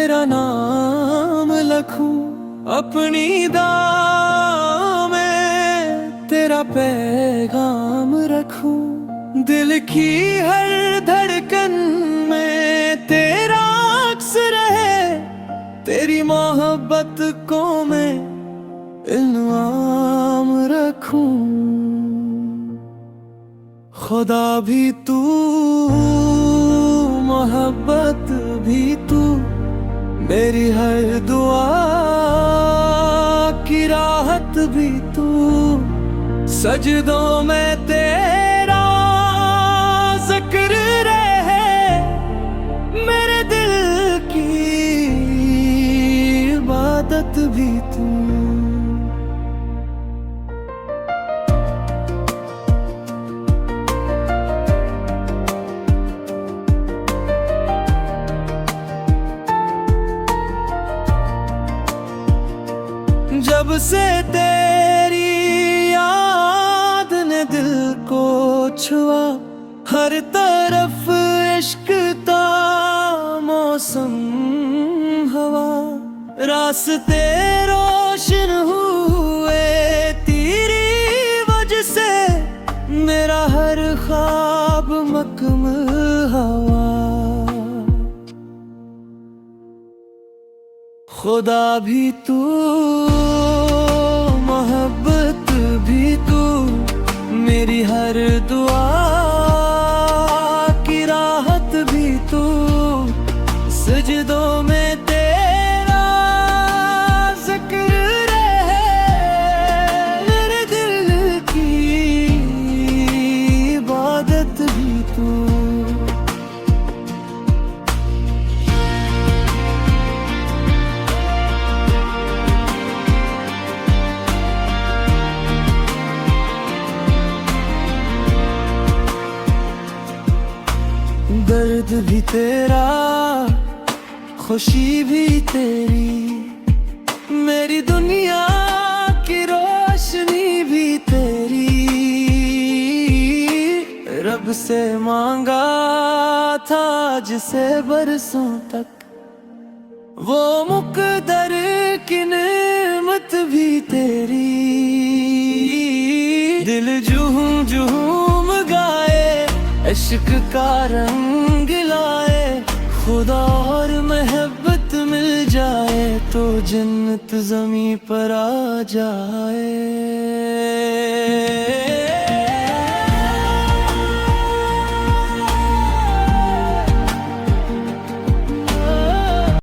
तेरा नाम लखूं अपनी दाम में, तेरा पैगाम रखूं दिल की हर धड़कन में, तेरा अक्स रहे तेरी मोहब्बत को मैं इल्हाम रखूं। खुदा भी तू, मोहब्बत भी तू, मेरी हर दुआ की राहत भी तू, सजदों में तेरा जिक्र रहे, मेरे दिल की इबादत भी तू। जब से तेरी याद ने दिल को छुआ, हर तरफ इश्क का मौसम हवा, रास्ते रोशन हुए तेरी वजह से, मेरा हर ख्वाब मकमल हवा। खुदा भी तू, मोहब्बत भी तू, मेरी हर दुआ की राहत भी तू, सजदों में तेरा जिक्र रहे, मेरे दिल की इबादत भी तू। दर्द भी तेरा, खुशी भी तेरी, मेरी दुनिया की रोशनी भी तेरी, रब से मांगा था जिसे बरसों तक, वो मुकद्दर की नेमत भी तेरी, दिल झूम झूम गाए इश्क का रंग लाए, खुदा और मोहब्बत मिल जाए तो जन्नत ज़मीं पर आ जाए।